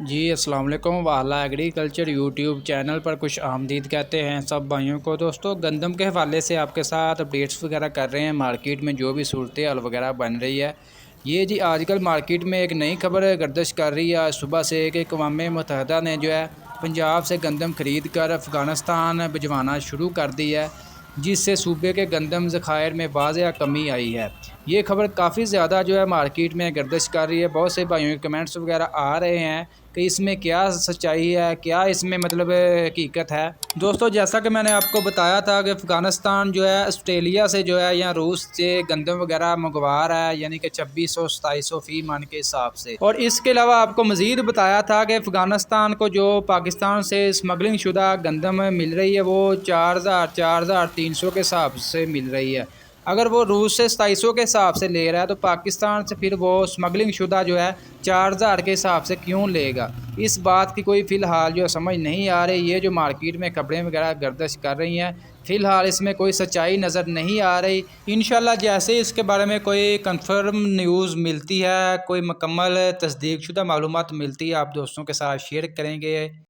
جی السلام علیکم، والا ایگریکلچر یوٹیوب چینل پر خوش آمدید کہتے ہیں سب بھائیوں کو۔ دوستو گندم کے حوالے سے آپ کے ساتھ اپڈیٹس وغیرہ کر رہے ہیں، مارکیٹ میں جو بھی صورتحال وغیرہ بن رہی ہے یہ جی آج کل مارکیٹ میں ایک نئی خبر گردش کر رہی ہے صبح سے کہ اقوام متحدہ نے جو ہے پنجاب سے گندم خرید کر افغانستان بھجوانا شروع کر دی ہے، جس سے صوبے کے گندم ذخائر میں واضح کمی آئی ہے۔ یہ خبر کافی زیادہ جو ہے مارکیٹ میں گردش کر رہی ہے، بہت سے بھائیوں کے کمنٹس وغیرہ آ رہے ہیں کہ اس میں کیا سچائی ہے، کیا اس میں مطلب حقیقت ہے۔ دوستو جیسا کہ میں نے آپ کو بتایا تھا کہ افغانستان جو ہے آسٹریلیا سے جو ہے یا روس سے گندم وغیرہ منگوا رہا ہے، یعنی کہ 2600-2700 فی من کے حساب سے۔ اور اس کے علاوہ آپ کو مزید بتایا تھا کہ افغانستان کو جو پاکستان سے اسمگلنگ شدہ گندم مل رہی ہے وہ 4300 کے حساب سے مل رہی ہے۔ اگر وہ روس سے 2700 کے حساب سے لے رہا ہے تو پاکستان سے پھر وہ اسمگلنگ شدہ جو ہے 4000 کے حساب سے کیوں لے گا؟ اس بات کی کوئی فی الحال جو سمجھ نہیں آ رہی۔ یہ جو مارکیٹ میں خبریں وغیرہ گردش کر رہی ہیں فی الحال اس میں کوئی سچائی نظر نہیں آ رہی۔ انشاءاللہ جیسے اس کے بارے میں کوئی کنفرم نیوز ملتی ہے، کوئی مکمل تصدیق شدہ معلومات ملتی ہے، آپ دوستوں کے ساتھ شیئر کریں گے۔